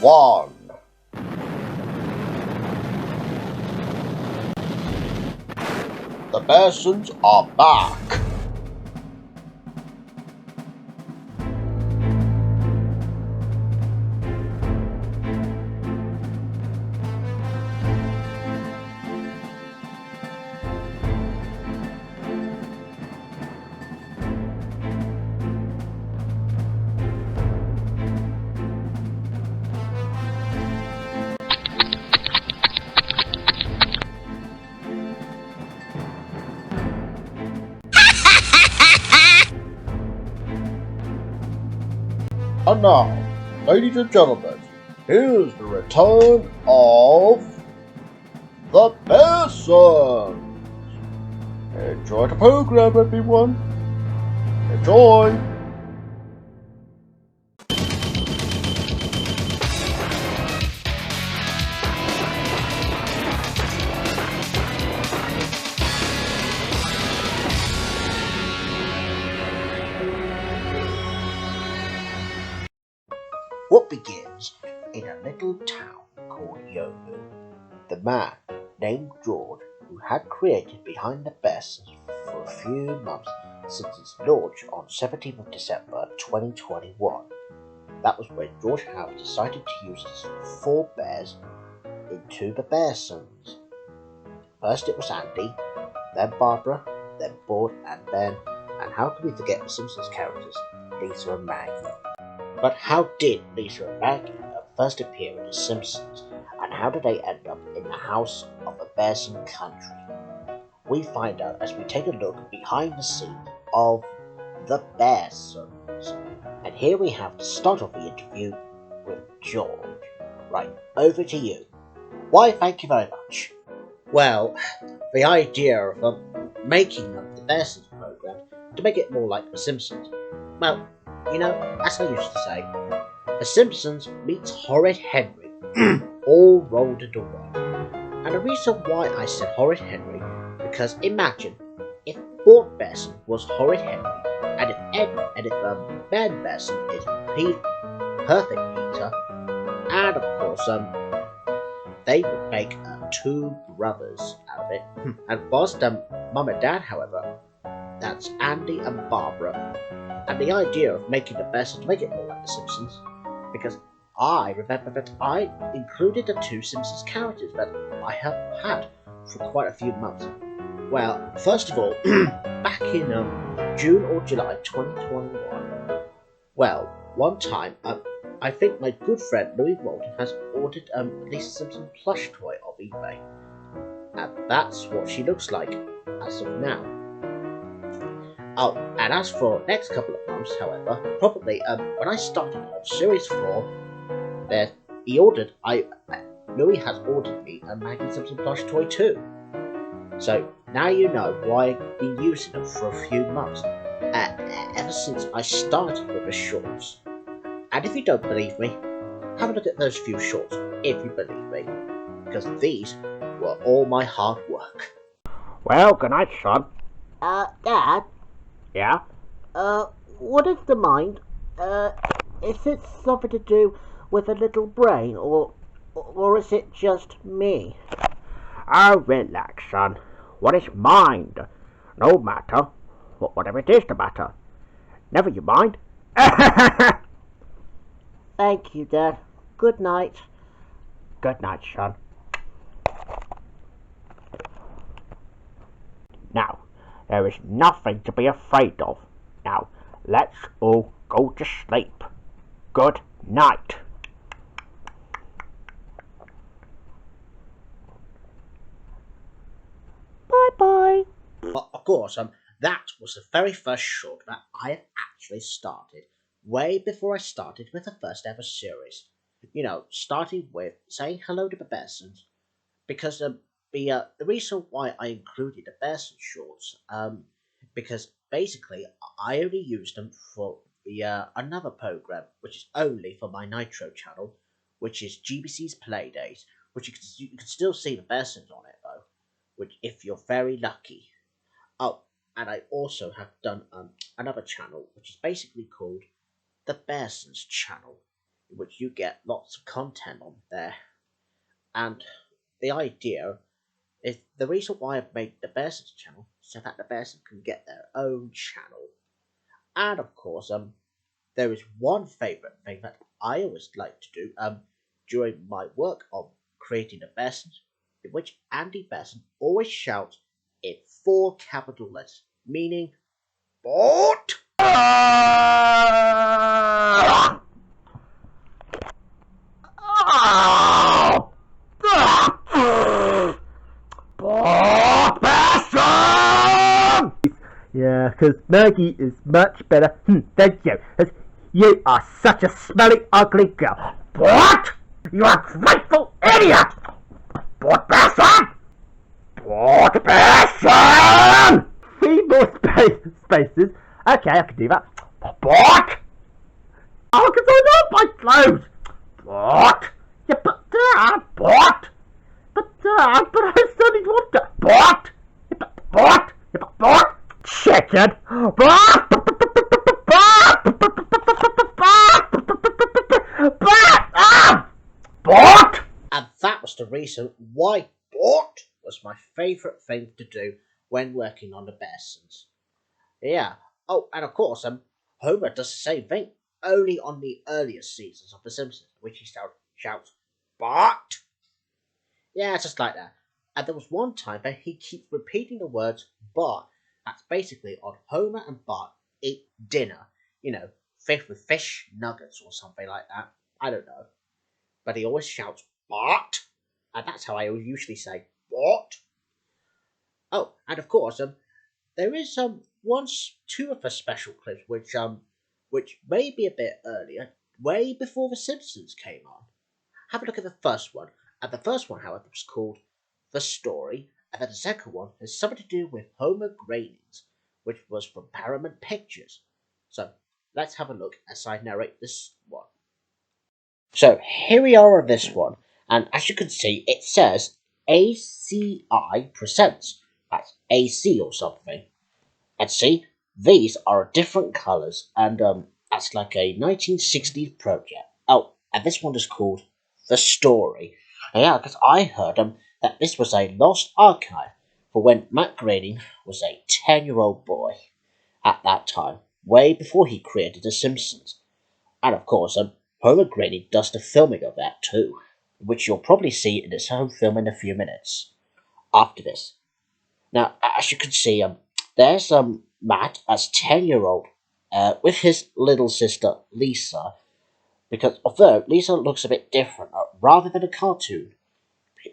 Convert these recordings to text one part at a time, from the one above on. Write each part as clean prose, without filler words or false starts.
1. The Bearsons are back. And now, ladies and gentlemen, here's the return of the Bearsons. Enjoy the program, everyone. Enjoy. What begins in a little town called Yeovil. The man named George, who had created Behind the Bearsons for a few months since its launch on 17th of December 2021. That was when George Howe decided to use his 4 bears into the Bearsons. First it was Andy, then Barbara, then Bort and Ben, and how could we forget the Simpsons characters, Lisa and Maggie. But how did Lisa and Maggie first appear in The Simpsons, and how did they end up in the house of a Bearson country? We find out as we take a look behind the scenes of the Bearsons. And here we have the start of the interview with George. Right, over to you. Why, thank you very much. Well, the idea of making the Bearsons program to make it more like The Simpsons. Well, you know, as I used to say, The Simpsons meets Horrid Henry, all rolled into one. And the reason why I said Horrid Henry, because imagine if Bort Bearson was Horrid Henry, and if Ben Bearson is Perfect Peter, and of course they would make 2 brothers out of it. And whilst Mum and Dad, however, that's Andy and Barbara. And the idea of making the Bearsons to make it more like The Simpsons, because I remember that I included the 2 Simpsons characters that I have had for quite a few months. Well, first of all, back in June or July 2021, well, one time, I think my good friend Louis Walton has ordered Lisa Simpson plush toy off eBay. And that's what she looks like as of now. Oh, and as for the next couple of months, however, probably when I started on Series 4, Louis has ordered me a Maggie Simpson plush toy too. So now you know why I've been using them for a few months, ever since I started with the shorts. And if you don't believe me, have a look at those few shorts, if you believe me, because these were all my hard work. Well, good night, son. Dad? Yeah? What is the mind? Is it something to do with a little brain, or is it just me? Oh, relax, son. What is mind? No matter. Whatever it is the matter. Never you mind. Thank you, Dad. Good night. Good night, son. Now, there is nothing to be afraid of. Now, let's all go to sleep. Good night. Bye-bye. Well, of course, that was the very first short that I have actually started, way before I started with the first ever series. You know, starting with saying hello to the Bearsons, because the reason why I included the Bearson shorts, because basically I only used them for the another program, which is only for my Nitro channel, which is GBC's Playdays, which you can still see the Bearsons on it though, which if you're very lucky. Oh, and I also have done another channel, which is basically called the Bearsons channel, in which you get lots of content on there. And the idea is the reason why I've made the Bearsons channel so that the Bearsons can get their own channel. And of course, there is one favourite thing that I always like to do during my work on creating the Bearsons, in which Andy Bearson always shouts in 4 capital letters, meaning BORT! Yeah, because Maggie is much better. Thank you. You are such a smelly, ugly girl. What? You ungrateful idiot! What person? What person? 3 more spaces. Okay, I can do that. What? Oh, because I know my clothes. What? Yeah, but what? But I still need water. What? Yeah, but what? Yeah, but what? Chicken. What? What? And that was the reason why BORT was my favourite thing to do when working on the Bearsons. Yeah. Oh, and of course, Homer does the same thing, only on the earlier seasons of The Simpsons, which he shouts, BORT! Yeah, just like that. And there was one time that he keeps repeating the words Bart. That's basically on Homer and Bart eat dinner. You know, fish with fish nuggets or something like that. I don't know. But he always shouts Bart, and that's how I usually say Bart. Oh, and of course, there is two of the special clips which may be a bit earlier, way before The Simpsons came on. Have a look at the first one, and the first one, however, was called The Story, and then the second one has something to do with Homer Gradings, which was from Paramount Pictures. So let's have a look as I narrate this one. So here we are on this one, and as you can see, it says ACI Presents. That's AC or something. And see, these are different colours, and that's like a 1960s project. Oh, and this one is called The Story. And yeah, because I heard that this was a lost archive for when Matt Groening was a 10-year-old boy at that time, way before he created The Simpsons. And of course, Homer Groening does the filming of that too, which you'll probably see in his home film in a few minutes after this. Now, as you can see, there's Matt as 10-year-old with his little sister Lisa, because although Lisa looks a bit different, rather than a cartoon,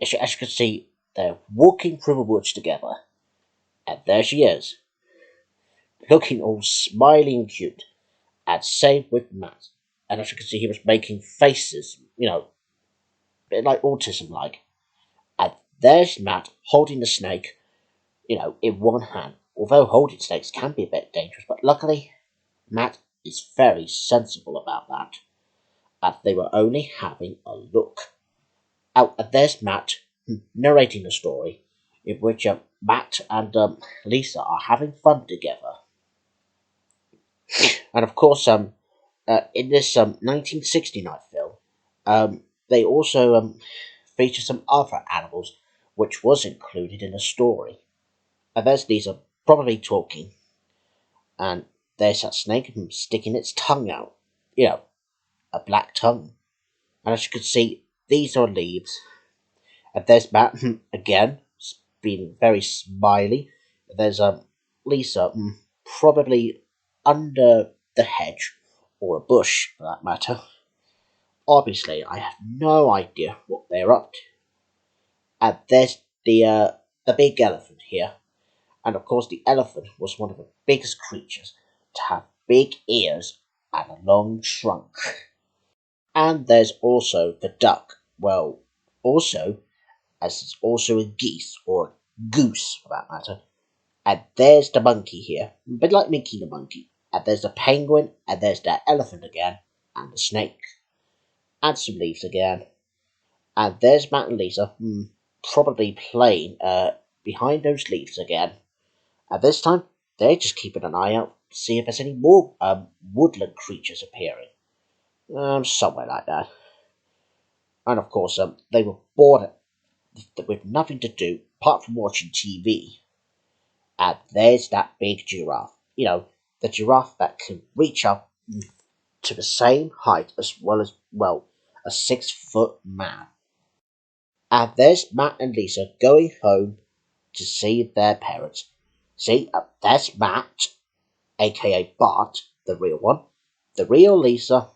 as you can see, they're walking through the woods together, and there she is, looking all smiley and cute, and same with Matt. And as you can see, he was making faces, a bit like autism-like. And there's Matt holding the snake, in one hand. Although holding snakes can be a bit dangerous, but luckily, Matt is very sensible about that. And they were only having a look. Oh, and there's Matt narrating the story, in which Matt and Lisa are having fun together. And of course, in this 1969 film, they also feature some other animals, which was included in the story. And there's Lisa probably talking, and there's that snake sticking its tongue out, a black tongue. And as you can see, these are leaves. And there's Matt again, being very smiley. There's Lisa probably under the hedge, or a bush for that matter. Obviously, I have no idea what they're up to. And there's the big elephant here. And of course, the elephant was one of the biggest creatures to have big ears and a long trunk. And there's also the duck. Well, also, as it's also a geese, or a goose for that matter. And there's the monkey here, a bit like Mickey the monkey. And there's the penguin, and there's that elephant again, and the snake. And some leaves again. And there's Matt and Lisa, probably playing behind those leaves again. And this time, they're just keeping an eye out to see if there's any more woodland creatures appearing. Somewhere like that. And of course, they were bored with nothing to do apart from watching TV. And there's that big giraffe. The giraffe that can reach up to the same height as well, a 6 foot man. And there's Matt and Lisa going home to see their parents. See, there's Matt, aka Bart, the real one, the real Lisa.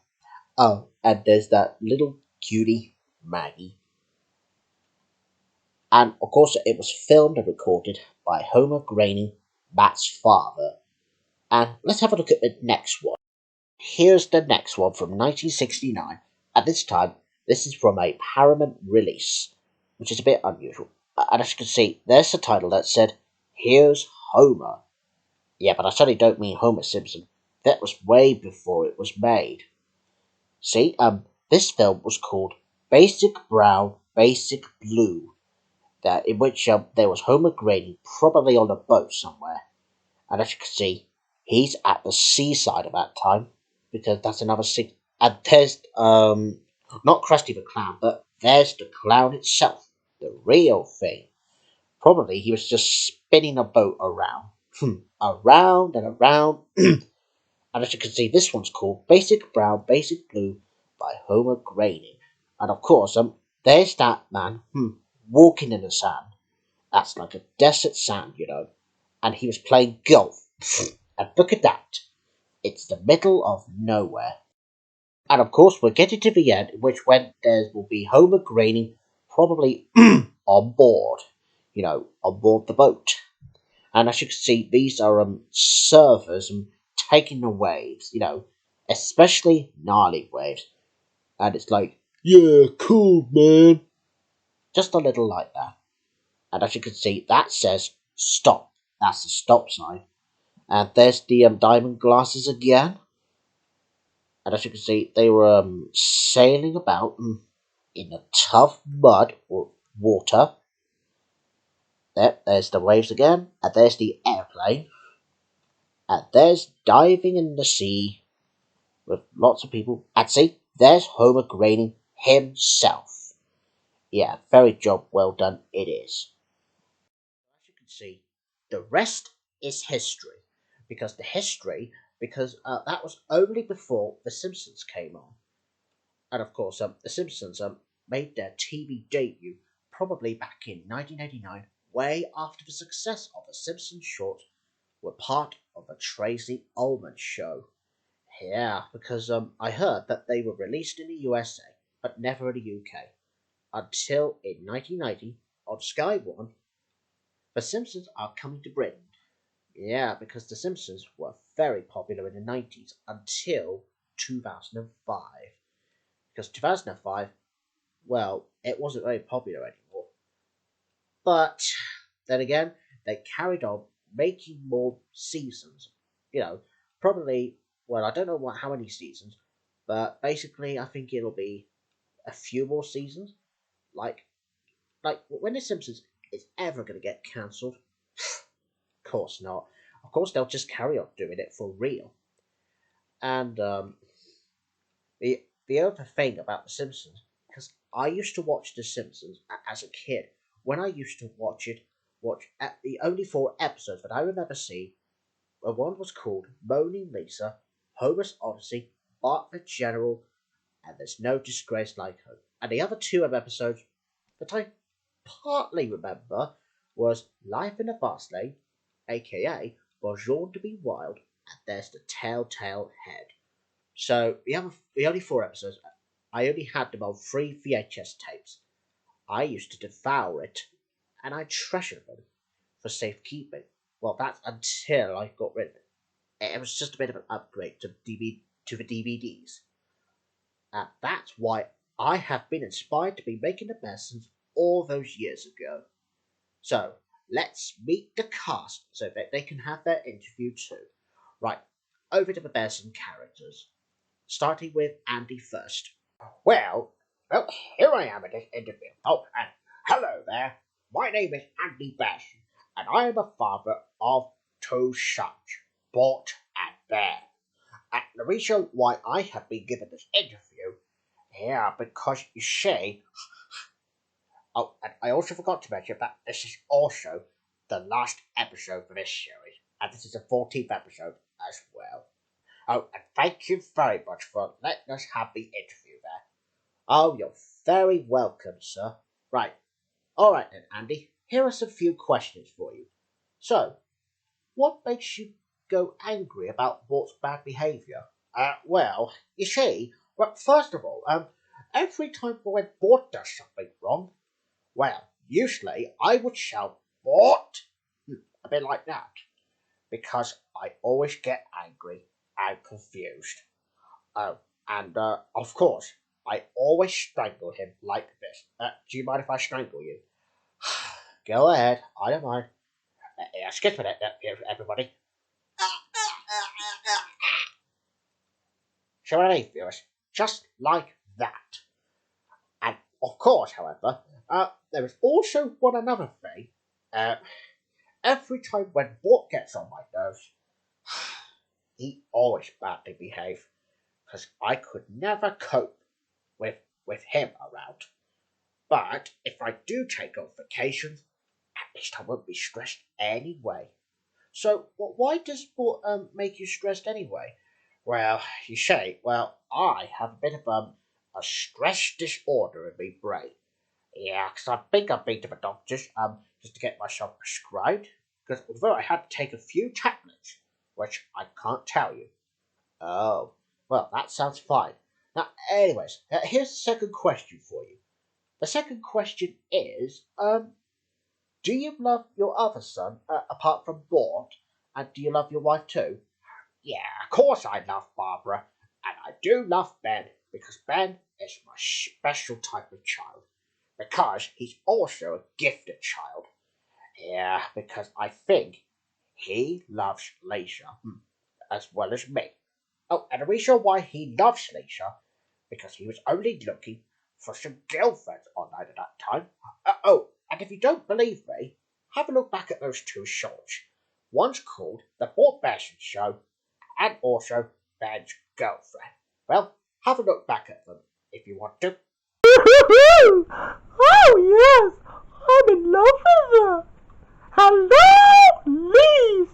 Oh, and there's that little cutie Maggie. And of course, it was filmed and recorded by Homer Graney, Matt's father. And let's have a look at the next one. Here's the next one from 1969. At this time, this is from a Paramount release, which is a bit unusual. And as you can see, there's a title that said, Here's Homer. Yeah, but I certainly don't mean Homer Simpson. That was way before it was made. See, this film was called Basic Brown, Basic Blue, that in which there was Homer Grady probably on a boat somewhere. And as you can see, he's at the seaside at that time, because that's another scene. And there's, not Krusty the Clown, but there's the clown itself, the real thing. Probably he was just spinning a boat around, around and around. And as you can see, this one's called Basic Brown, Basic Blue by Homer Graney. And of course, there's that man, walking in the sand. That's like a desert sand. And he was playing golf. And look at that. It's the middle of nowhere. And of course, we're getting to the end, which when there will be Homer Graney probably on board, on board the boat. And as you can see, these are surfers taking the waves, especially gnarly waves. And it's like, yeah, cool, man. Just a little like that. And as you can see, that says stop. That's the stop sign. And there's the diamond glasses again. And as you can see, they were sailing about in the tough mud or water. There's the waves again. And there's the airplane. And there's diving in the sea with lots of people. And see, there's Homer Graney himself. Yeah, very job well done it is. As you can see, the rest is history. Because that was only before The Simpsons came on. And of course, The Simpsons made their TV debut probably back in 1989, way after the success of The Simpsons shorts were part of the Tracy Ullman show. Yeah, because I heard that they were released in the USA, but never in the UK, until in 1990 on Sky One, The Simpsons are coming to Britain. Yeah, because The Simpsons were very popular in the 90s until 2005. Because 2005, well, it wasn't very popular anymore. But then again, they carried on making more seasons. Probably, well, I don't know how many seasons, but basically, I think it'll be a few more seasons. Like, when The Simpsons is ever going to get cancelled, of course not. Of course, they'll just carry on doing it for real. And the other thing about The Simpsons, because I used to watch The Simpsons as a kid. When I used to watch the only 4 episodes that I remember seeing, one was called Moaning Lisa, Homer's Odyssey, Bart the General, and There's No Disgrace Like Home. And the other 2 episodes that I partly remember was Life in a Fast Lane, aka Bonjour to Be Wild, and There's the Telltale Head. So the only 4 episodes, I only had them on 3 VHS tapes. I used to devour it, and I treasured them for safekeeping. Well, that's until I got rid of it. It was just a bit of an upgrade to the DVDs. And that's why I have been inspired to be making the Bearsons all those years ago. So let's meet the cast so that they can have their interview too. Right, over to the Bearson characters. Starting with Andy first. Well, here I am at this interview. Oh, and hello there. My name is Andy Bearson, and I am a father of 2 sons, Bort and Bear. And the reason why I have been given this interview, yeah, because you see, oh, and I also forgot to mention that this is also the last episode for this series, and this is the 14th episode as well. Oh, and thank you very much for letting us have the interview there. Oh, you're very welcome, sir. Right. All right then, Andy. Here are some few questions for you. So, what makes you go angry about Bort's bad behaviour? Well, you see, well, first of all, every time when Bort does something wrong, well, usually I would shout, Bort! A bit like that, because I always get angry and confused. Oh, and of course, I always strangle him like this. Do you mind if I strangle you? Go ahead, I don't mind. Excuse me, everybody. So what I mean, viewers, just like that. And of course, however, there is also one another thing. Every time when Bort gets on my nerves, he always badly behaves, because I could never cope with him around. But if I do take off vacations, at least I won't be stressed anyway. So why does Bort make you stressed anyway? Well, you say, well, I have a bit of a stress disorder in my brain. Yeah, because I think I've been to the doctors just to get myself prescribed. Because although I had to take a few tablets, which I can't tell you. Oh, well, that sounds fine. Now, anyways, here's the second question for you. The second question is, do you love your other son apart from Bort, and do you love your wife too? Yeah, of course I love Barbara, and I do love Ben, because Ben is my special type of child, because he's also a gifted child. Yeah, because I think he loves Leisha as well as me. Oh, and the reason why he loves Leisha, because he was only looking for some girlfriends online at that time. Oh, and if you don't believe me, have a look back at those two shorts. One's called The Bearsons Show, and also Ben's girlfriend. Well, have a look back at them if you want to. Oh, yes, I'm in love with her. Hello, Liz.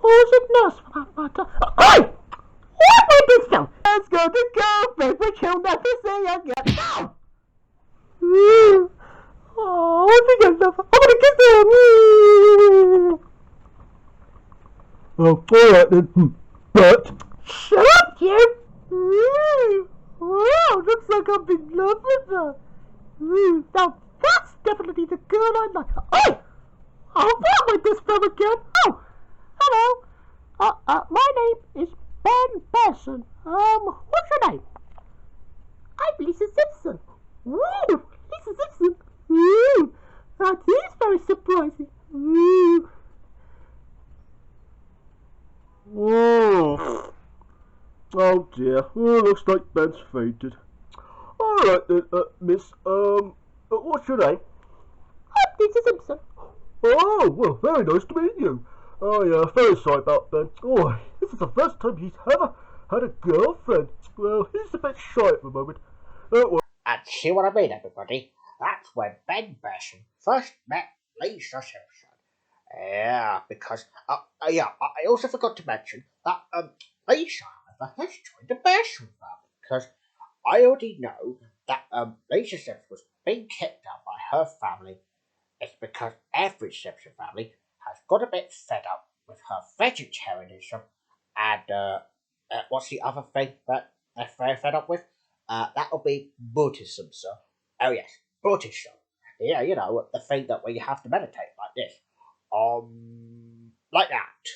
Or is it Nurse for that matter? Oi! What would this go? Let's go to girlfriend, which he'll never see again. No! Oh, I think I love her. I want to kiss her. Oh, alright then. But shut up, you! Wow, looks like I'm in love with her. Now that's definitely the girl I like. Oh! Oh, that with this film again. Oh, hello. My name is Ben Bearson. What's your name? I'm Lisa Simpson. Ooh, Lisa Simpson. Ooh, that is very surprising. Ooh. Oh dear. Oh, looks like Ben's fainted. Alright then, miss, what's your name? I'm Lisa Simpson. Oh, well, very nice to meet you. Oh yeah, very sorry about Ben. Oh, this is the first time he's ever had a girlfriend. Well, he's a bit shy at the moment. Well. And see what I mean, everybody? That's when Ben Bearson first met Lisa Simpson. Yeah, because, I also forgot to mention that, Lisa, however, has joined the Bearson family, because I already know that, Lisa Simpson was being kicked out by her family. It's because every Simpson family has got a bit fed up with her vegetarianism, and, what's the other thing that they're very fed up with? That'll be Buddhism, sir. Oh yes, Buddhism. Yeah, you know, the thing that where you have to meditate like this. Like that.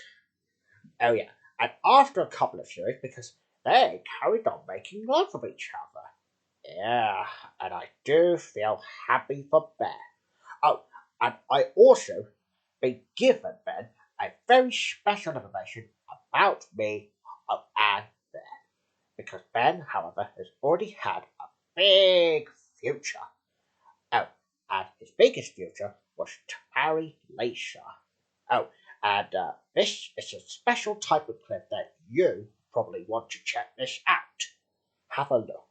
Oh yeah. And after a couple of years, because they carried on making love with each other. Yeah, and I do feel happy for Ben. Oh, and I also been given Ben a very special information about me and Ben. Because Ben, however, has already had a big future. Oh, and his biggest future was to marry Leisha. Oh, and this is a special type of clip that you probably want to check this out. Have a look.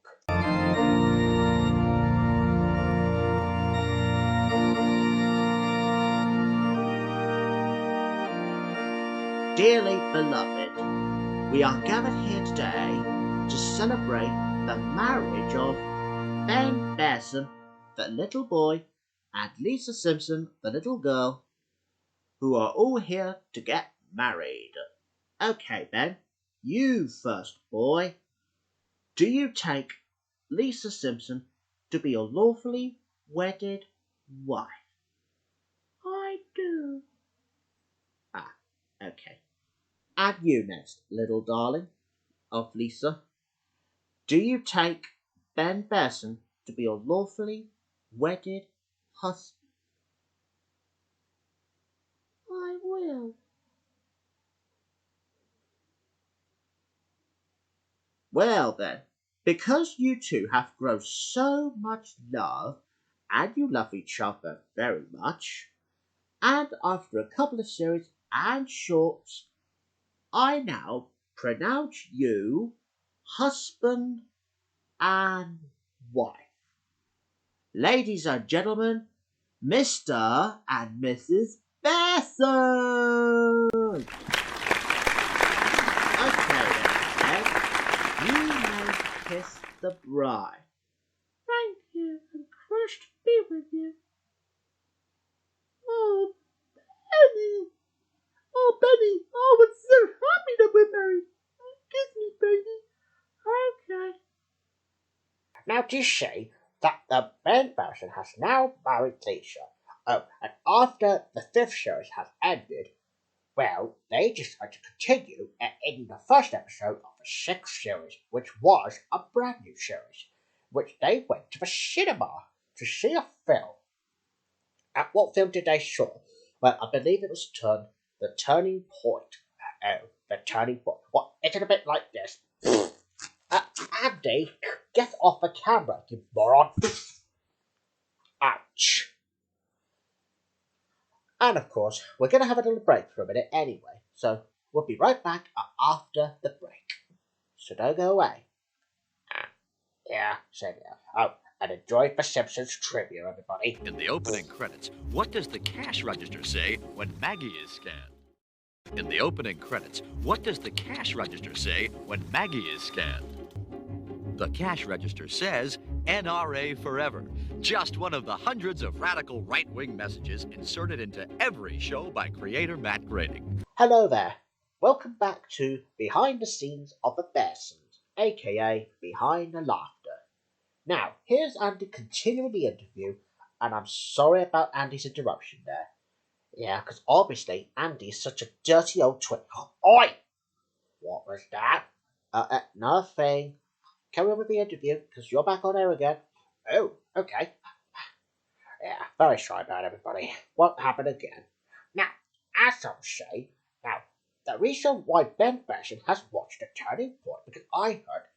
Dearly beloved, we are gathered here today to celebrate the marriage of Ben Bearson, the little boy, and Lisa Simpson, the little girl, who are all here to get married. Okay, Ben, you first, boy. Do you take Lisa Simpson to be your lawfully wedded wife? I do. Ah, okay. And you next, little darling of Lisa. Do you take Ben Bearson to be your lawfully wedded husband? I will. Well then, because you two have grown so much love, and you love each other very much, and after a couple of series and shorts, I now pronounce you husband and wife. Ladies and gentlemen, Mr. and Mrs. Bearson! Okay then, Ed, you may kiss the bride. Thank you, and crushed to be with you. Oh, Benny! Oh, Benny! Oh, I'm so happy that we're married! Kiss me, baby. Okay. Now do you see that the Ben Bearson has now married Lisa? Oh, and after the 5th series has ended, well, they decided to continue in the first episode of the 6th series, which was a brand new series, which they went to the cinema to see a film. And what film did they saw? Well, I believe it was The Turning Point. Oh, The Turning Point. What? Is it a bit like this? Andy, get off the camera, you moron. Ouch. And of course, we're going to have a little break for a minute anyway, so we'll be right back after the break. So don't go away. Yeah, same here. Oh, and enjoy the Simpsons trivia, everybody. In the opening credits, what does the cash register say when Maggie is scanned? In the opening credits, what does the cash register say when Maggie is scanned? The cash register says NRA forever, just one of the hundreds of radical right-wing messages inserted into every show by creator Matt Groening. Hello there. Welcome back to Behind the Scenes of the Bearsons, aka Behind the Laughter. Now, here's Andy continuing the interview, and I'm sorry about Andy's interruption there. Yeah, because obviously Andy's such a dirty old twit. Oi! What was that? Nothing. Carry on with the interview, because you're back on air again. Oh, okay. Yeah, very sorry about everybody. Won't happen again. Now, as I was saying, the reason why Ben Bearson has watched The Turning Point, because I heard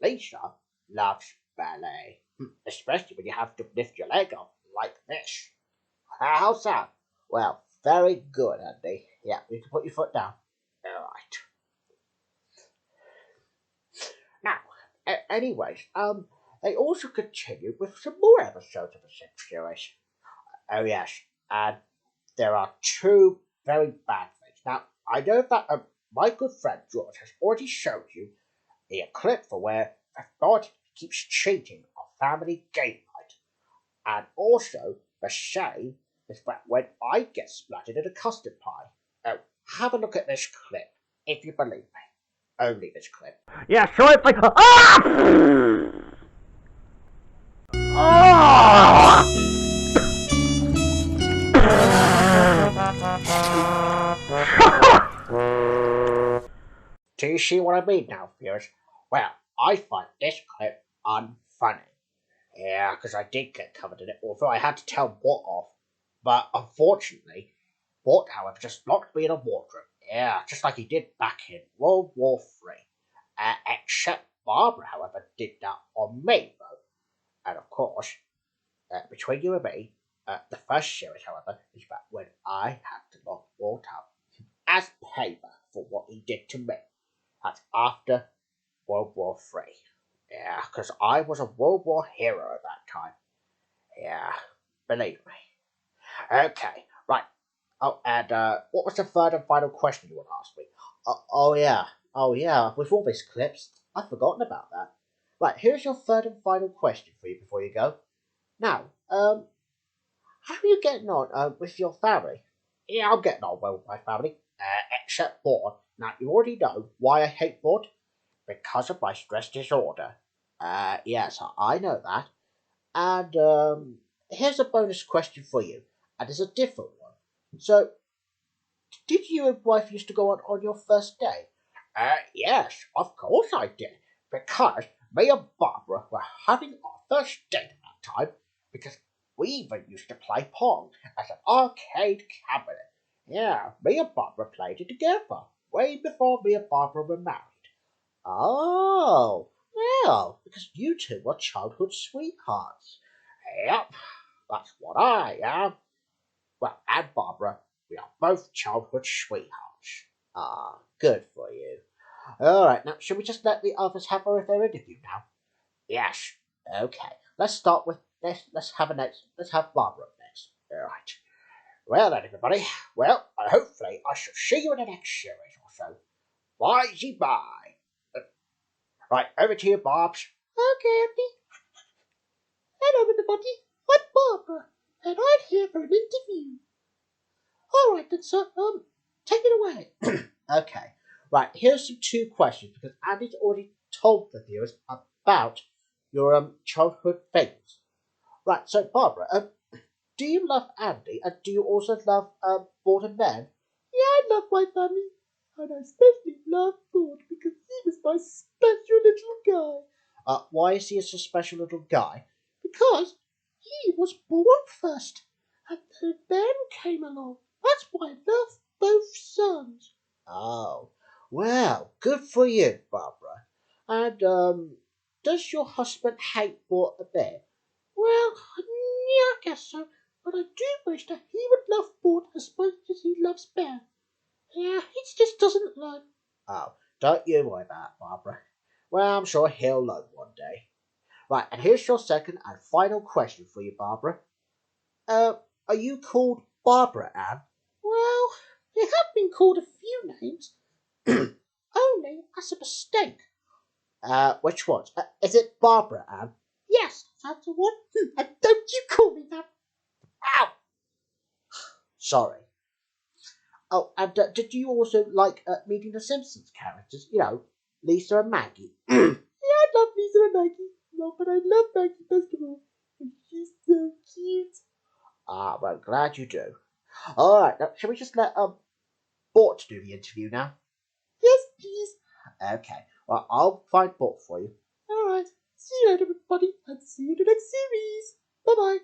Lisa loves ballet. Especially when you have to lift your leg up like this. How's that? Well, very good, Andy. Yeah, you can put your foot down. Alright. Now, anyways, they also continued with some more episodes of the 6th series. Oh yes, and there are 2 very bad things. Now, I know that my good friend George has already showed you a clip for where authority keeps cheating on family game night. And also, the shame is that when I get splattered in a custard pie. Oh, have a look at this clip, if you believe me. Only this clip. Yeah, sure, it's like... Ah! Oh! Do you see what I mean now, viewers? Well, I find this clip unfunny. Yeah, because I did get covered in it, although I had to tell Bort off. But unfortunately, Bort, however, just locked me in a wardrobe. Yeah, just like he did back in World War III. Except Barbara, however, did that on me, though. And of course, between you and me, the first series, however, is back when I had to lock Walt up as payback for what he did to me. That's after World War III. Yeah, because I was a World War hero at that time. Yeah, believe me. Okay, right. Oh, and what was the third and final question you want to ask me? Oh yeah. With all these clips, I've forgotten about that. Right, here's your third and final question for you before you go. Now, how are you getting on with your family? Yeah, I'm getting on well with my family, except Board. Now, you already know why I hate Board. Because of my stress disorder. Yes, I know that. And here's a bonus question for you, and it's a different one. So, did you and wife used to go on your first date? Yes, of course I did. Because me and Barbara were having our first date at that time, because we even used to play Pong as an arcade cabinet. Yeah, me and Barbara played it together, way before me and Barbara were married. Oh, well, because you two were childhood sweethearts. Yep, that's what I am. Well, and Barbara, we are both childhood sweethearts. Ah, good for you. All right, now, should we just let the others have their interview now? Yes. Okay, let's start with this. Let's have Barbara up next. All right. Well then, everybody. Well, hopefully I shall see you in the next series or so. Bye. Right, over to you, Bobs. Okay, Andy. Hello, everybody. I'm Barbara, and I'm here for an interview. All right, then, sir. Take it away. Okay, right, here's some two questions because Andy's already told the viewers about your childhood things. Right, so Barbara, do you love Andy and do you also love Border Men? Yeah, I love my family, and I especially love Ford because he was my special little guy. Why is he such a special little guy? Because he was born first, and then Ben came along. That's why I love both sons. Oh, well, good for you, Barbara. And does your husband hate Bort a bit? Well, yeah, I guess so. But I do wish that he would love Bort as much as he loves Ben. Yeah, he just doesn't learn. Oh, don't you worry about it, Barbara. Well, I'm sure he'll learn one day. Right, and here's your second and final question for you, Barbara. Are you called Barbara Ann? Well, I have been called a few names. Only as a mistake. Which ones? Is it Barbara Ann? Yes, that's the one. And don't you call me that. Ow! Sorry. Oh, and did you also like meeting the Simpsons characters? You know, Lisa and Maggie. Yeah, I love Lisa and Maggie. No, but I love Maggie best of all. And she's so cute. Ah, well, glad you do. All right, now, shall we just let Bort do the interview now? Yes, please. Okay, well, I'll find Bort for you. All right. See you later, everybody, and see you in the next series. Bye-bye.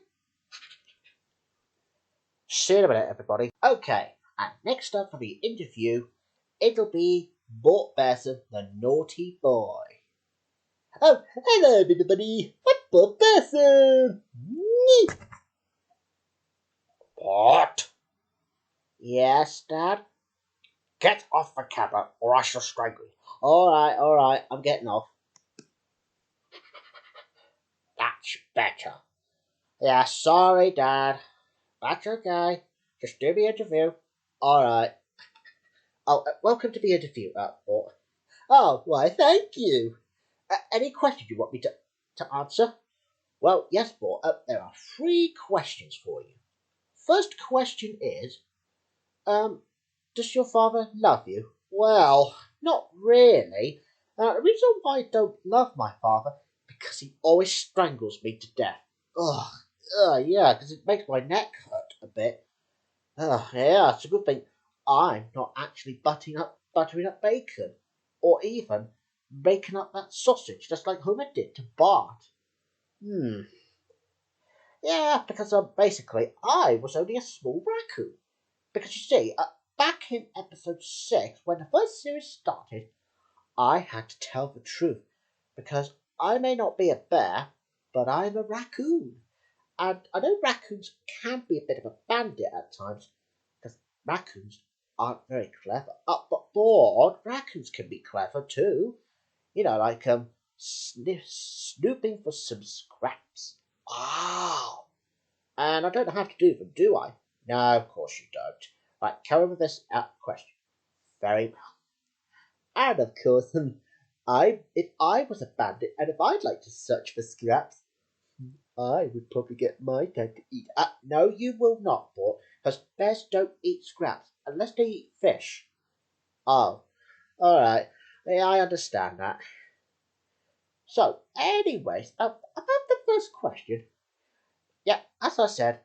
See you in a minute, everybody. Okay, and next up for the interview, it'll be Bort Bearson, the naughty boy. Oh, hello, everybody. I'm Bob Bearson. What? Yes, Dad? Get off the camera, or I shall strangle you. All right, I'm getting off. That's better. Yeah, sorry, Dad. That's okay. Just do the interview. All right. Oh, welcome to the interview, Bort. Oh, why, thank you. Any questions you want me to answer? Well, yes, Bort. There are three questions for you. First question is, does your father love you? Well, not really. The reason why I don't love my father because he always strangles me to death. Yeah, because it makes my neck hurt a bit. Yeah, it's a good thing I'm not actually buttering up bacon, or even baking up that sausage, just like Homer did to Bart. Yeah, because basically I was only a small raccoon. Because you see, back in episode 6, when the first series started, I had to tell the truth. Because I may not be a bear, but I'm a raccoon. And I know raccoons can be a bit of a bandit at times, because raccoons aren't very clever. But bored raccoons can be clever too. You know, like snooping for some scraps. Oh, and I don't have to do them, do I? No, of course you don't. Right, come over this question. Very well. And of course, if I was a bandit and if I'd like to search for scraps, I would probably get my dad to eat. No, you will not, Bort, because bears don't eat scraps unless they eat fish. Oh, all right. Yeah, I understand that. So, anyways, about the first question. Yeah, as I said,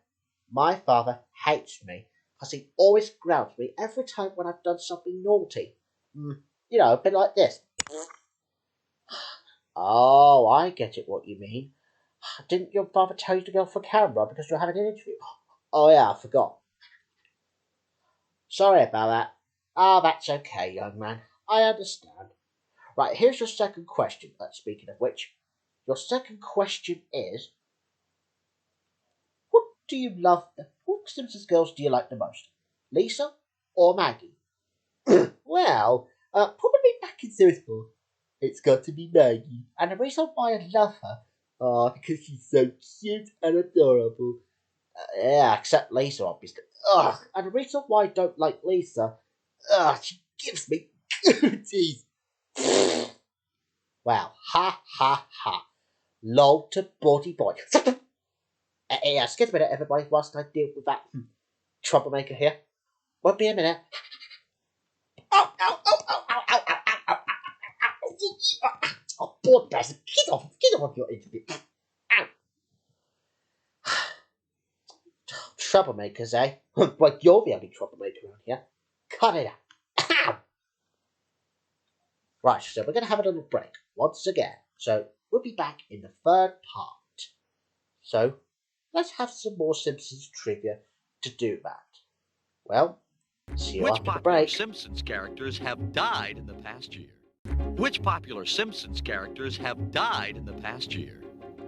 my father hates me because he always growls me every time when I've done something naughty. You know, a bit like this. Oh, I get it what you mean. Didn't your father tell you to go for camera because you're having an interview? Oh yeah, I forgot. Sorry about that. Ah, that's okay, young man. I understand. Right, here's your second question. Speaking of which, your second question is, what do you love? What Simpsons girls do you like the most? Lisa or Maggie? Well, probably back in series 4. It's got to be Maggie. And the reason why I love her, because she's so cute and adorable. Yeah, except Lisa, obviously. Ugh, and the reason why I don't like Lisa, she gives me cooties. Well, ha ha ha. Lol to body boy. Yeah, excuse me, everybody, whilst I deal with that troublemaker here. Won't be a minute. Oh, ow, ow, ow, ow, ow, ow, ow, ow, ow, ow. Oh, bored person, get off of your interview. Ow. Troublemakers, eh? Well, you're the only troublemaker around here. Cut it out. Ow. Right, so we're going to have a little break once again. So we'll be back in the third part. So let's have some more Simpsons trivia to do that. Well, see you Which after the popular break. Simpsons characters have died in the past year? Which popular Simpsons characters have died in the past year?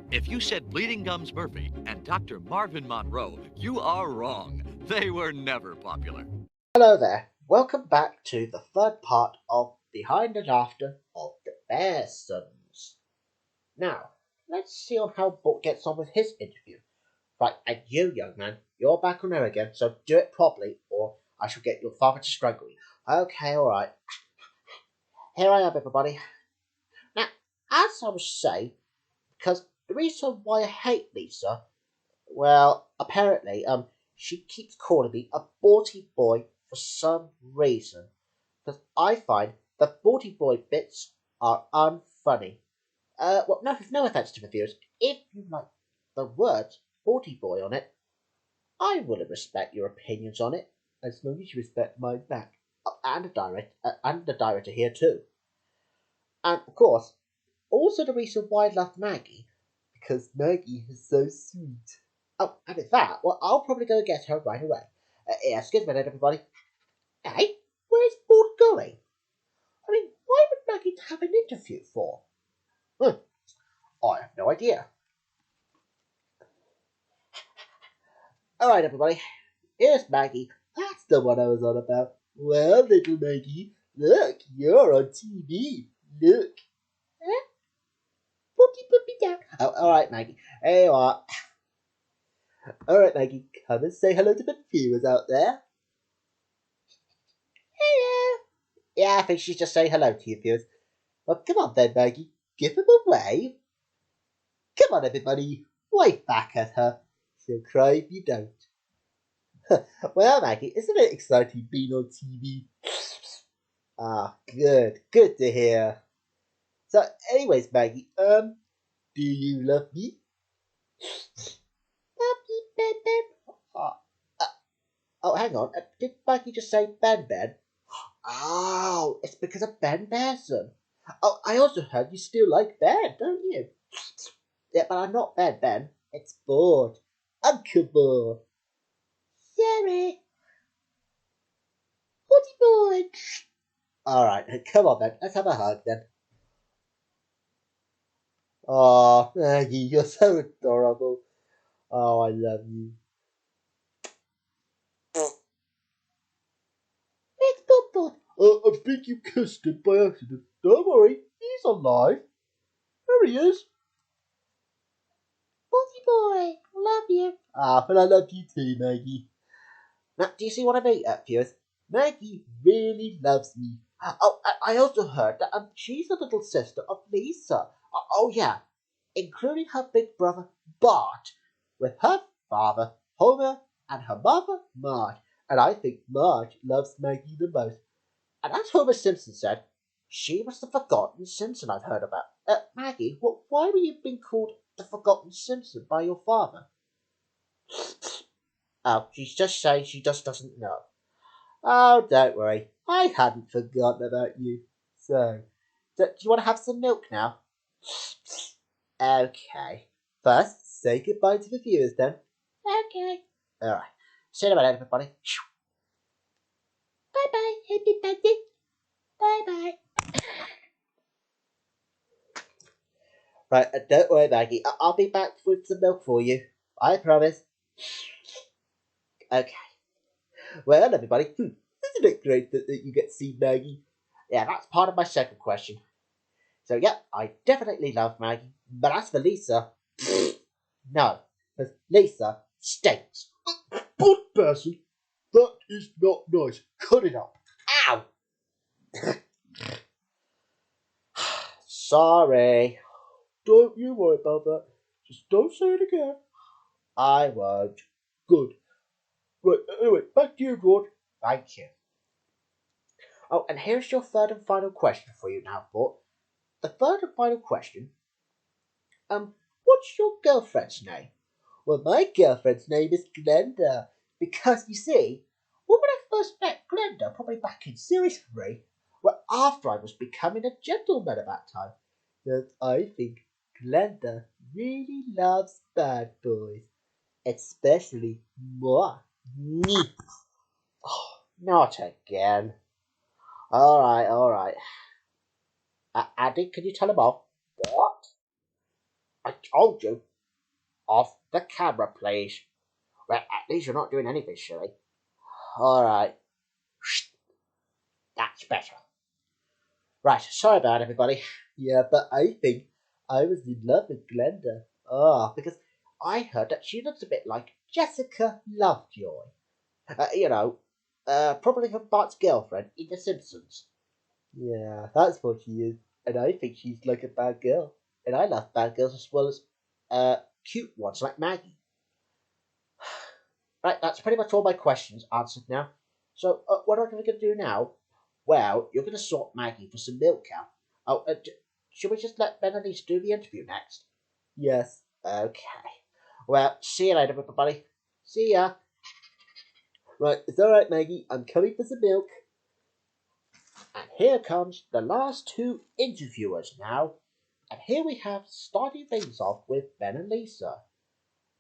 If you said Bleeding Gums Murphy and Dr. Marvin Monroe, you are wrong. They were never popular. Hello there. Welcome back to the third part of Behind and After of the Bearsons. Now, let's see on how Bort gets on with his interview. Right, and you, young man, you're back on air again, so do it properly, or I shall get your father to strangle you. Okay, alright. Here I am, everybody. Now, as I was saying, because the reason why I hate Lisa, well, apparently, she keeps calling me a bawdy boy for some reason. Because I find the bawdy boy bits are unfunny. Well, no offense to the viewers. If you like the words bawdy boy on it, I will respect your opinions on it, as long as you respect mine back. And the director here too. And of course, also the reason why I love Maggie, because Maggie is so sweet. Oh, and with that, well, I'll probably go get her right away. Yeah, excuse me, everybody. Hey, where's Bort going? I mean, why would Maggie have an interview for? I have no idea. Alright, everybody, here's Maggie. That's the one I was on about. Well, little Maggie, look, you're on TV. Look. Huh? Put me down. Oh, alright, Maggie. Here you are. Alright, Maggie, come and say hello to the viewers out there. Hello. Yeah, I think she's just saying hello to you, viewers. Well, come on then, Maggie. Give them a wave. Come on, everybody. Wave back at her. She'll cry if you don't. Well, Maggie, isn't it exciting being on TV? Good. Good to hear. So, anyways, Maggie, do you love me? Love you, Ben Ben. Oh, hang on. Did Maggie just say Ben Ben? Oh, it's because of Ben Bearson. Oh, I also heard you still like Ben, don't you? Yeah, but I'm not Ben Ben. It's Bored. Uncle Bored. Sorry. Body boy. Alright, come on then. Let's have a hug then. Oh, Maggie, you're so adorable. Oh, I love you. I think you kissed him by accident. Don't worry, he's alive. There he is. Botty boy, love you. Ah, but I love you too, Maggie. Now, do you see what I mean, viewers? Maggie really loves me. Oh, I also heard that she's the little sister of Lisa. Oh, yeah, including her big brother Bart, with her father Homer and her mother Marge. And I think Marge loves Maggie the most. And as Homer Simpson said, she was the forgotten Simpson I've heard about. Maggie, why were you being called the forgotten Simpson by your father? Oh, she's just saying she just doesn't know. Oh, don't worry. I hadn't forgotten about you. So do you want to have some milk now? Okay. First, say goodbye to the viewers then. Okay. Alright. See you in a minute, everybody. Bye-bye, everybody. Bye-bye. Right, don't worry, Maggie. I'll be back with some milk for you. I promise. Okay. Well, everybody, isn't it great that you get to see Maggie? Yeah, that's part of my second question. So, yeah, I definitely love Maggie. But as for Lisa, no, because Lisa stinks. But, Bearson, that is not nice. Cut it up. Ow! Sorry. Don't you worry about that. Just don't say it again. I won't. Good. Right, anyway, back to you, George. Thank you. Oh, and here's your third and final question for you now, Bort. The third and final question. What's your girlfriend's name? Well, my girlfriend's name is Glenda. Because, you see, when I first met Glenda, probably back in Series 3, well, after I was becoming a gentleman at that time, that I think Glenda really loves bad boys. Especially moi. Me. Oh, not again. Alright. Andy, can you tell him off? What? I told you. Off the camera, please. Well, at least you're not doing anything silly. Alright. That's better. Right, sorry about it, everybody. Yeah, but I think I was in love with Glenda. Because I heard that she looks a bit like Jessica Lovejoy. Probably her Bart's girlfriend in The Simpsons. Yeah, that's what she is. And I think she's like a bad girl. And I love bad girls as well as cute ones like Maggie. Right, that's pretty much all my questions answered now. So, what am I going to do now? Well, you're going to sort Maggie for some milk out. Oh, should we just let Ben and Lisa do the interview next? Yes. Okay. Well, see you later, everybody. See ya. Right, it's alright, Maggie. I'm coming for some milk. And here comes the last two interviewers now. And here we have starting things off with Ben and Lisa.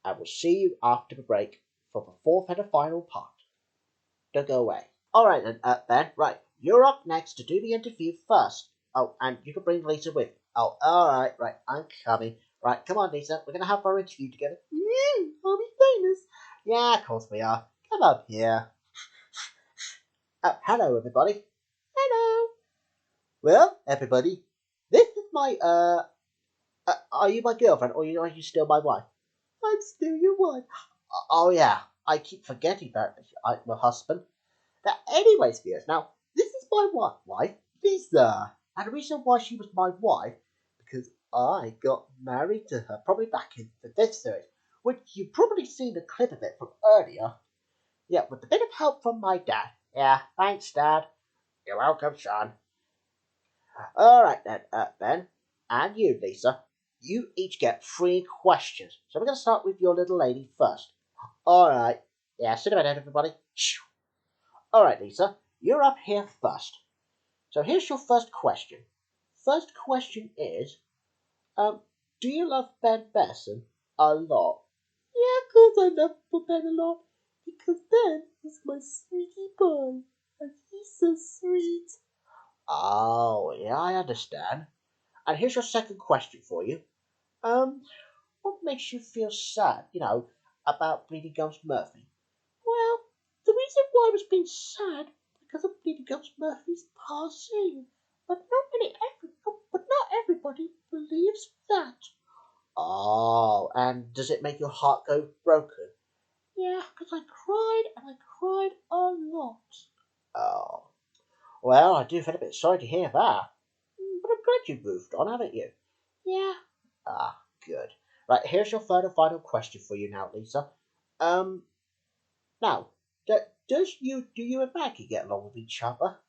And we'll see you after the break for the fourth and final part. Don't go away. Alright then, Ben, right. You're up next to do the interview first. Oh, and you can bring Lisa with. Oh, alright, right. I'm coming. Right, come on, Lisa. We're going to have our interview together. Are we famous? Yeah, of course we are. Come up here. Oh, hello, everybody. Hello. Well, everybody, this is my, are you my girlfriend or are you still my wife? I'm still your wife. Oh, yeah. I keep forgetting that I'm my husband. Now, anyways, viewers, now, this is my wife, Lisa. And the reason why she was my wife, because I got married to her probably back in the fifth series, which you've probably seen a clip of it from earlier. Yeah, with a bit of help from my dad. Yeah, thanks, Dad. You're welcome, son. Alright then, Ben, and you, Lisa, you each get 3 questions. So we're going to start with your little lady first. Alright, yeah, sit down, everybody. Alright, Lisa, you're up here first. So here's your first question. First question is, do you love Ben Bearson a lot? Yeah, of course I love Ben a lot. Because Ben is my sweetie boy. And he's so sweet. Oh, yeah, I understand. And here's your second question for you. What makes you feel sad, about Bleeding Gums Murphy? Well, the reason why I was being sad because of Bleeding Gums Murphy's passing. But not everybody believes that. Oh, and does it make your heart go broken? Yeah, because I cried and I cried a lot. Oh, well, I do feel a bit sorry to hear that. But I'm glad you moved on, haven't you? Yeah. Ah, good. Right, here's your third and final question for you now, Lisa. Now, do you and Maggie get along with each other?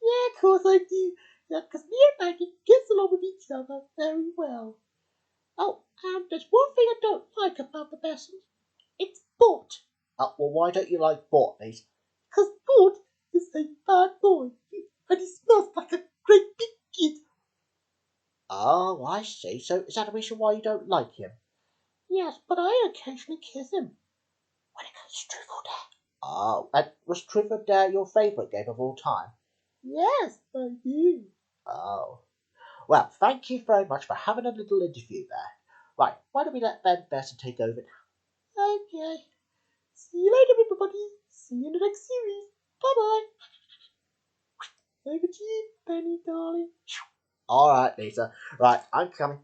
Yeah, of course I do. Yeah, because me and Maggie gets along with each other very well. Oh, and there's one thing I don't like about the Bearsons. It's Bort. Well, why don't you like Bort, Lisa? Because Bort is a bad boy. And he smells like a great big kid. Oh, I see. So is that the reason why you don't like him? Yes, but I occasionally kiss him. When it comes to Truth or Dare. Oh, and was Truth or Dare your favourite game of all time? Yes, I do. Oh. Well, thank you very much for having a little interview there. Right, why don't we let Ben Bearson take over now? Okay. See you later, everybody. See you in the next series. Bye-bye. Over to you, Penny, darling. All right, Lisa. Right, I'm coming.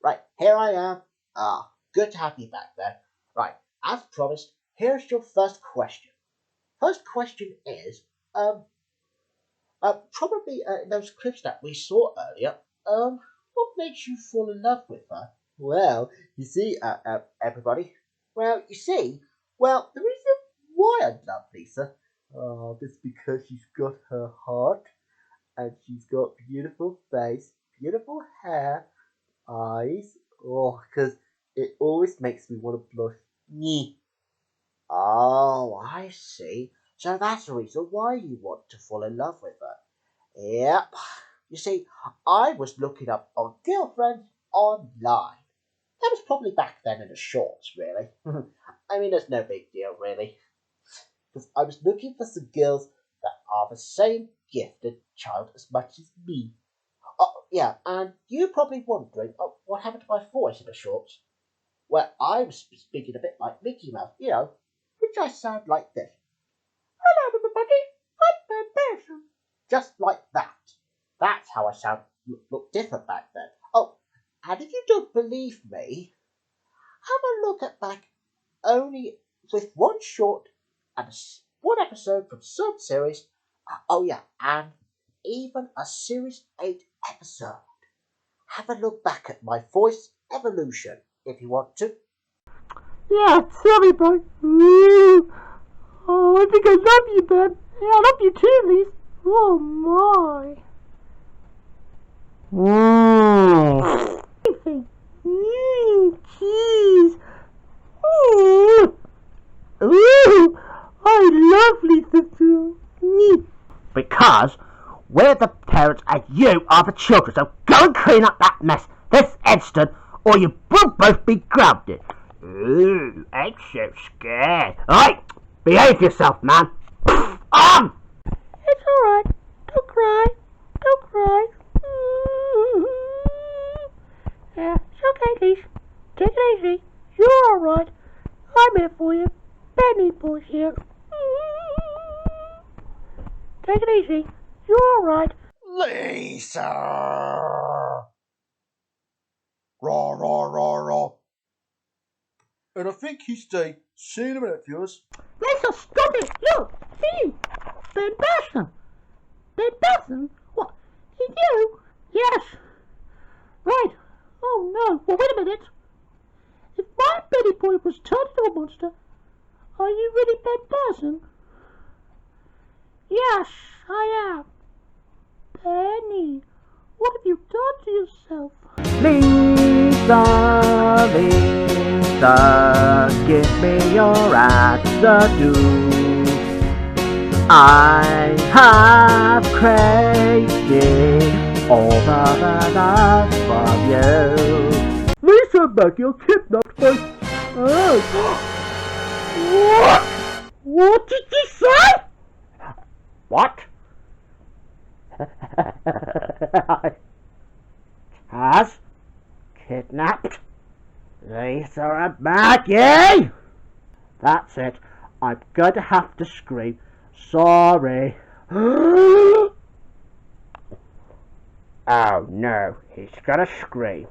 Right, here I am. Ah, good to have you back there. Right, as promised, here's your first question. First question is, probably those clips that we saw earlier, what makes you fall in love with her? Well, you see, everybody. Well, the reason why I love Lisa, is because she's got her heart, and she's got beautiful face, beautiful hair, eyes. Oh, because it always makes me want to blush. Nyeh. Oh, I see. So that's the reason why you want to fall in love with her. Yep. You see, I was looking up on girlfriends online. That was probably back then in the shorts, really. I mean, there's no big deal, really. Because I was looking for some girls that are the same gifted child as much as me. Oh, yeah, and you're probably wondering, what happened to my voice in the shorts? Well, I was speaking a bit like Mickey Mouse, which I sound like this. Hello, everybody. I'm Ben Bearson. Just like that. That's how I sound. Look different back then. Oh, and if you don't believe me, have a look at back only with one short and one episode from some series. Oh yeah, and even a series 8 episode. Have a look back at my voice evolution if you want to. Yeah, tell me, boy. Ooh. Oh, I think I love you, Ben. Yeah, I love you too, Lise. Oh, my. Mmm. Cheese. Ooh. Ooh. I love Lisa too. Because we're the parents and you are the children, so go and clean up that mess this instant, or you will both be grounded. Ooh, I'm so scared. Alright, behave yourself, man. It's alright. Don't cry. Don't cry. Yeah, it's okay, Lise. Take it easy. You're alright. I'm here for you. Benny boy's here. Take it easy. You're alright. Lisa! Raw, raw, raw, raw. And I think he's staying. See you in a minute, viewers. Lisa, stop it! Look! See! Ben Bearson! Ben Bearson? What? It's you? Yes. Right. Oh no. Well, wait a minute. If my Benny boy was turned into a monster, are you really Ben Bearson? Yes, I am. Benny, what have you done to yourself? Lisa, Lisa, give me your answer, do. I have crazy over the love from you. Lisa and Maggie are kidnapped by... Oh. What? What did you say? What? Has kidnapped Lisa and Maggie? That's it. I'm going to have to scream. Sorry. Oh no, he's gonna scream.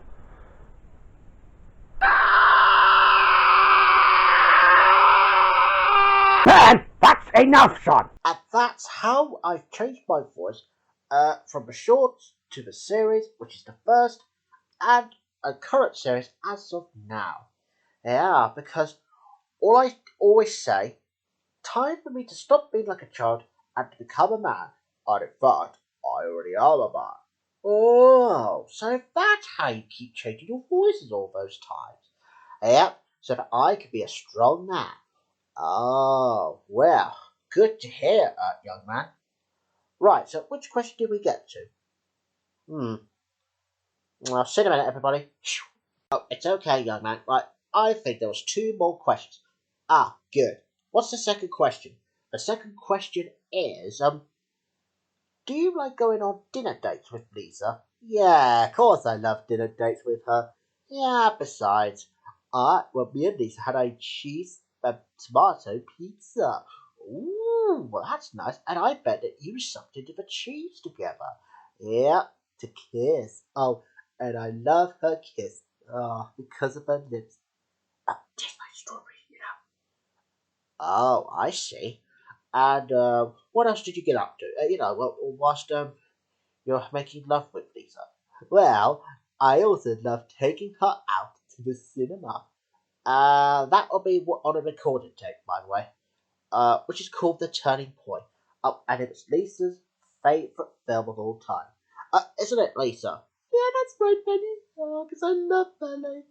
Ben, that's enough, son! And that's how I've changed my voice from the shorts to the series, which is the first and a current series as of now. Yeah, because all I always say, time for me to stop being like a child and to become a man. And in fact, I already am a man. Oh, so that's how you keep changing your voices all those times. Yep, so that I can be a strong man. Oh, well, good to hear, young man. Right, so which question did we get to? Well, sit a minute, everybody. Oh, it's okay, young man. Right, I think there was two more questions. Ah, good. What's the second question? The second question is, do you like going on dinner dates with Lisa? Yeah, of course I love dinner dates with her. Yeah, besides, me and Lisa had a cheese and tomato pizza. Ooh, well, that's nice. And I bet that you sucked into the cheese together. Yeah, to kiss. Oh, and I love her kiss. Oh, because of her lips. Taste my strawberry, you know. Oh, I see. And what else did you get up to? Whilst you're making love with Lisa. Well, I also love taking her out to the cinema. That will be on a recorded tape, by the way. Which is called The Turning Point. Oh, and it's Lisa's favourite film of all time. Isn't it, Lisa? Yeah, that's right, Benny. Oh, because I love ballet.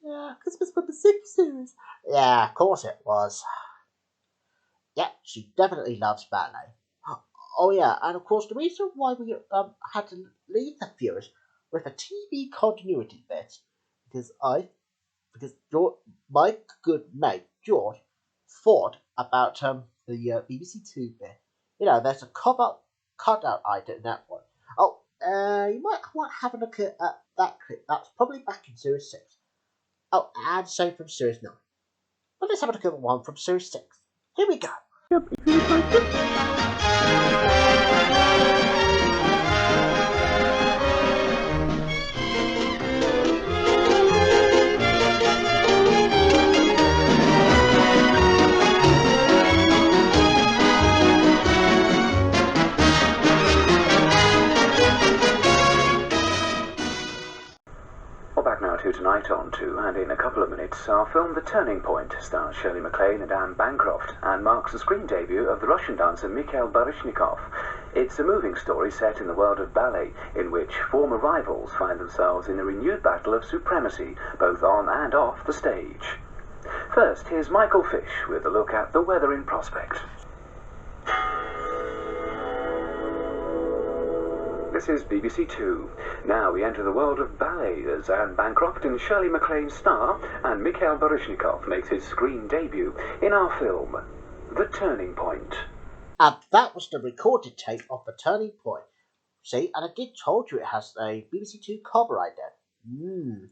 Yeah, because it was from the 6th series. Yeah, of course it was. Yeah, she definitely loves ballet. Oh yeah, and of course the reason why we had to leave the viewers with a TV continuity bit because my good mate George thought about the BBC Two bit. You know, there's a cutout item in that one. Oh, you might want to have a look at that clip. That's probably back in Series 6. Oh, and same from Series 9. But let's have a look at the one from Series 6. Here we go. Well, back now to Tonight On 2, and in a couple of minutes, our film The Turning Point stars Shirley MacLaine and Anne Bancroft, and marks the screen debut of the Russian dancer Mikhail Baryshnikov. It's a moving story set in the world of ballet, in which former rivals find themselves in a renewed battle of supremacy, both on and off the stage. First, here's Michael Fish with a look at the weather in prospect. This is BBC Two. Now we enter the world of ballet as Anne Bancroft and Shirley MacLaine star, and Mikhail Baryshnikov makes his screen debut in our film, The Turning Point. And that was the recorded tape of The Turning Point. See, and I did told you it has a BBC Two copyright there. And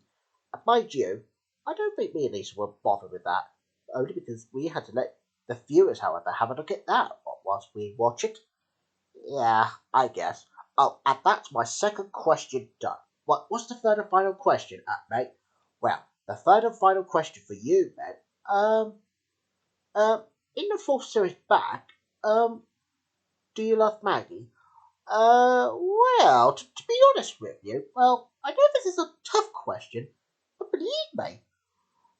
mind you, I don't think me and Lisa were bothered with that, only because we had to let the viewers, however, have a look at that whilst we watch it. Yeah, I guess. Oh, and that's my second question done. What's the third and final question, mate? Well, the third and final question for you, mate. In the fourth series back, do you love Maggie? Well, to be honest with you, well, I know this is a tough question, but believe me,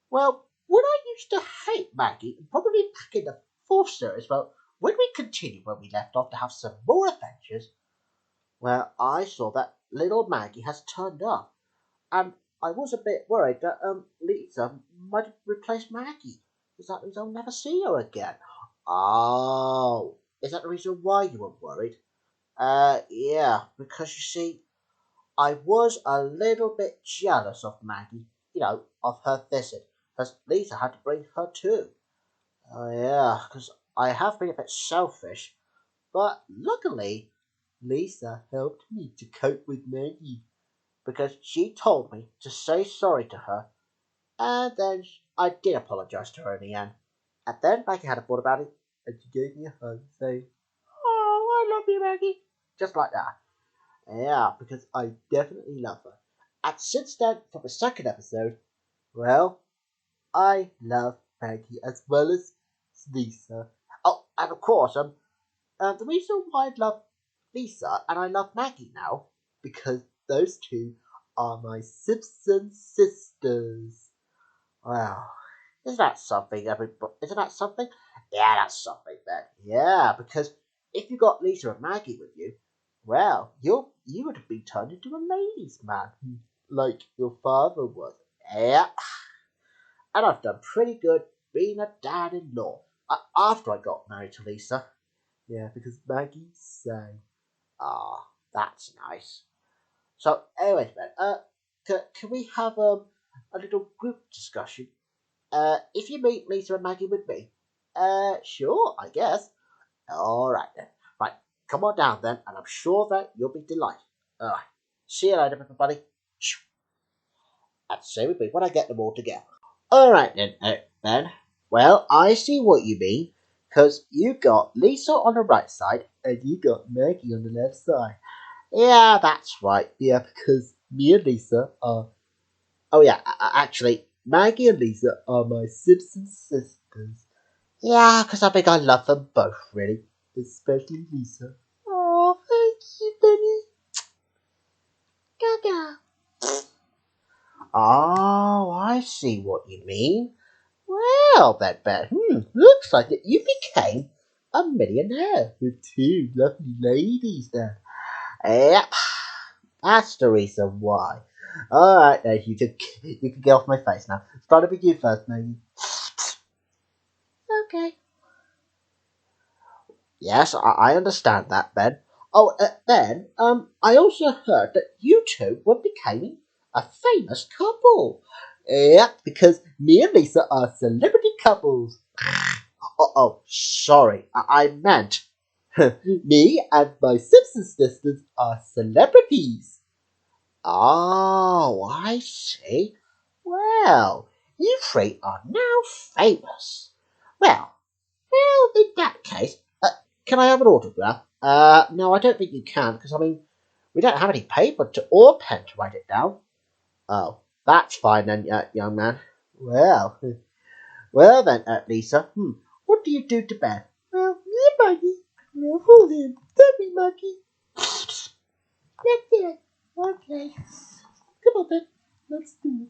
well, when I used to hate Maggie, probably back in the fourth series, well, when we continue where we left off to have some more adventures, well, I saw that little Maggie has turned up, and I was a bit worried that Lisa might have replaced Maggie. Is that means I'll never see her again? Oh, is that the reason why you were worried? Yeah, because you see, I was a little bit jealous of Maggie, of her visit, because Lisa had to bring her too. Oh, yeah, because I have been a bit selfish, but luckily, Lisa helped me to cope with Maggie, because she told me to say sorry to her, and then I did apologise to her in the end. And then Maggie had a thought about it, and she gave me a hug, saying, Oh, I love you, Maggie. Just like that. Yeah, because I definitely love her. And since then, from the second episode, well, I love Maggie as well as Lisa. Oh, and of course, the reason why I love Lisa and I love Maggie now, because those two are my Simpson sisters. Wow, isn't that something, everybody? Isn't that something? Yeah, that's something then. Yeah, because if you got Lisa and Maggie with you, well, you would have been turned into a ladies' man, like your father was. Yeah, and I've done pretty good being a dad-in-law after I got married to Lisa. Yeah, because Maggie sang. Ah, that's nice. So, anyways, man, can we have a little group discussion? If you meet Lisa and Maggie with me, sure, I guess. All right then. Right, come on down then, and I'm sure that you'll be delighted. All right, see you later, everybody. And so with me when I get them all together. All right then, Ben. Well, I see what you mean, because you got Lisa on the right side and you got Maggie on the left side. Yeah, that's right. Yeah, because me and Lisa are. Oh yeah, actually, Maggie and Lisa are my Simpson sisters. Yeah, because I think I love them both, really. Especially Lisa. Oh, thank you, Benny. Gaga. Oh, I see what you mean. Well, then, Ben, looks like that you became a millionaire with two lovely ladies then. Yep, that's the reason why. All right, then, you can get off my face now. Starting with you first, maybe. Okay. Yes, I understand that, Ben. Oh, Ben, I also heard that you two were becoming a famous couple. Yep, because me and Lisa are celebrity couples. Sorry, I meant me and my Simpson sisters are celebrities. Oh, I see. Well, you three are now famous. Well, in that case, can I have an autograph? No, I don't think you can, because, I mean, we don't have any paper or pen to write it down. Oh, that's fine then, young man. Well, well then, Lisa, what do you do to Ben? Well, me and Maggie. We'll hold him. Don't we, Maggie? That's it. Okay. Come on, Ben. Let's do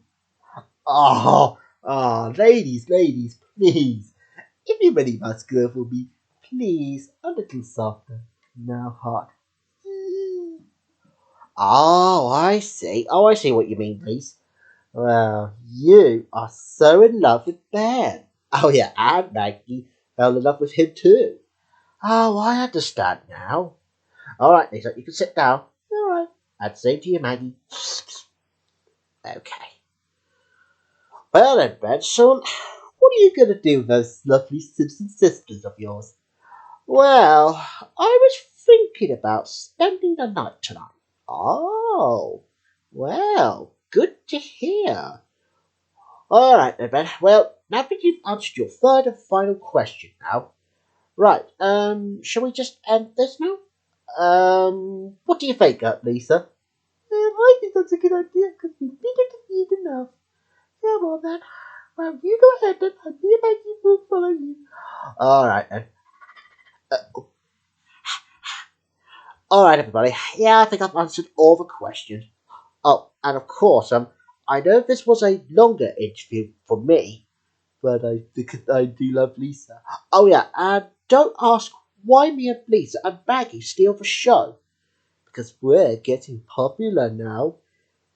it. Ladies, please. If you really must go for me, please, a little softer. Now hot. Oh, I see. Oh, I see what you mean, please. Well, you are so in love with Ben. Oh, yeah, and Maggie fell in love with him too. Oh, I understand now. All right, Lisa, you can sit down. All right. And same to you, Maggie. Okay. Well then, Ben, son, what are you going to do with those lovely Simpson sisters of yours? Well, I was thinking about spending the night tonight. Oh, well, good to hear. All right, then, Ben. Well, now that you've answered your third and final question now, right, shall we just end this now? What do you think, Lisa? I think that's a good idea because we've been entertained enough. Come on, then. Well, you go ahead then, and me and Maggie will follow you. All right, then. All right, everybody. Yeah, I think I've answered all the questions. Oh, and of course, I know this was a longer interview for me, but because I do love Lisa. Oh yeah, and don't ask why me and Lisa and Maggie steal the show, because we're getting popular now.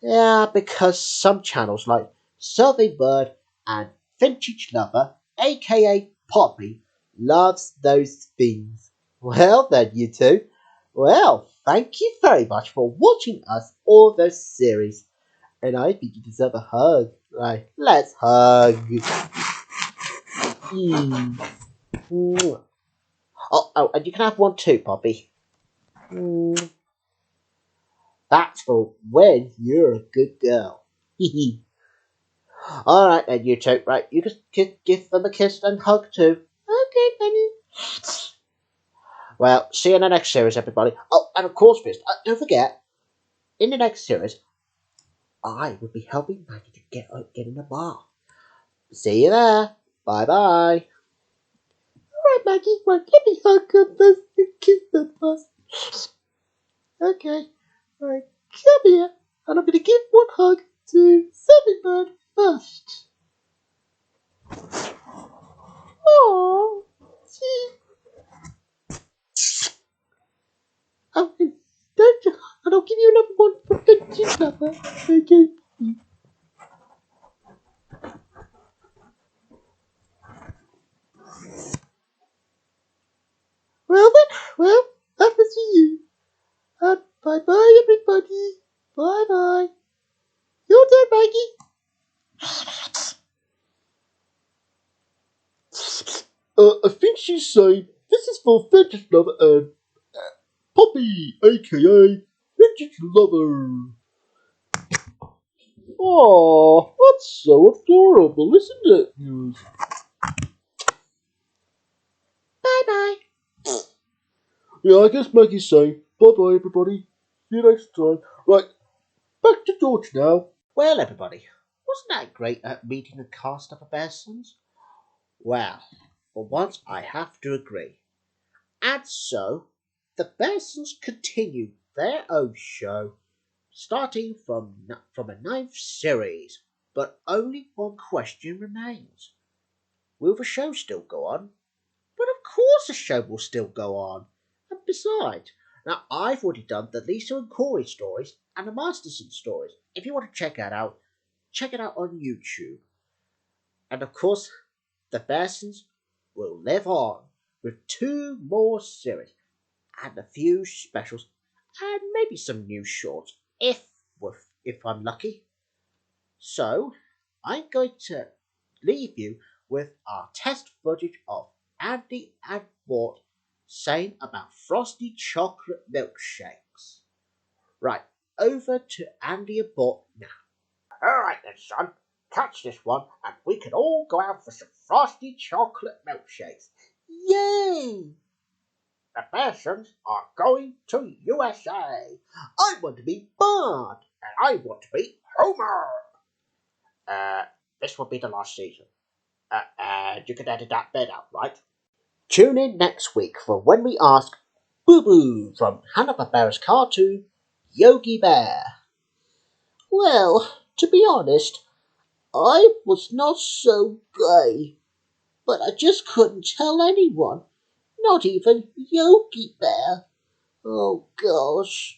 Yeah, because some channels like Survey Bird and Vintage Lover, aka Poppy, loves those things. Well then, you two. Well, thank you very much for watching us all those series. And I think you deserve a hug. Right, let's hug. Oh, and you can have one too, Poppy. That's for when you're a good girl. Alright then, you two. Right, you just give them a kiss and hug too. Okay, Benny. Well, see you in the next series, everybody. Oh, and of course, Fist, don't forget, in the next series, I will be helping Maggie to get in the bar. See you there. Bye-bye. Alright, Maggie, right, let me hug her first and kiss her first. Okay, alright, come here, and I'm going to give one hug to Sevenbird first. Aww, gee. Oh, and don't you, and I'll give you another one for Benji's lover. Okay. Well then, well, that was for you. And bye-bye, everybody. Bye-bye. Your turn, Maggie. I think she's saying this is for Vintage Lover and Poppy, aka Vintage Lover. Aw, that's so adorable, isn't it? Yes. Bye-bye. Yeah, I guess Maggie's saying bye-bye, everybody. See you next time. Right, back to George now. Well, everybody, wasn't that great meeting the cast of the Bearsons? Well, for once I have to agree. And so, the Bearsons continue their own show, starting from a ninth series. But only one question remains. Will the show still go on? But of course the show will still go on. And besides, now I've already done the Lisa and Corey stories and the Masterson stories. If you want to check that out, check it out on YouTube. And of course, the Bearsons will live on with 2 more series and a few specials and maybe some new shorts if I'm lucky. So I'm going to leave you with our test footage of Andy and Mort saying about frosty chocolate milkshakes. Right, over to Andy and Mort now. Alright then, son, catch this one and we can all go out for some frosty chocolate milkshakes. Yay! The Bearsons are going to USA. I want to be Bart and I want to be Homer. This will be the last season. And you can edit that bit out, right? Tune in next week for when we ask Boo Boo from Hanna-Barbera's cartoon Yogi Bear. Well, to be honest, I was not so gay, but I just couldn't tell anyone, not even Yogi Bear. Oh gosh.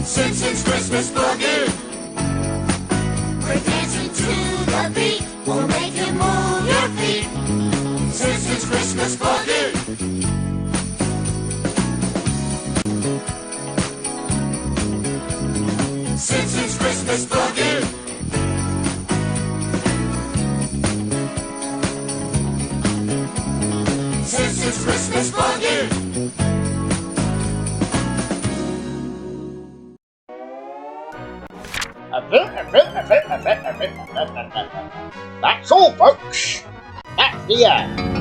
Simpsons Christmas Boogie. We're dancing to the beat. We'll make you move your feet. Simpsons Christmas Boogie. Simpsons Christmas Boogie. Simpsons Christmas Boogie. That's all, folks. That's the end.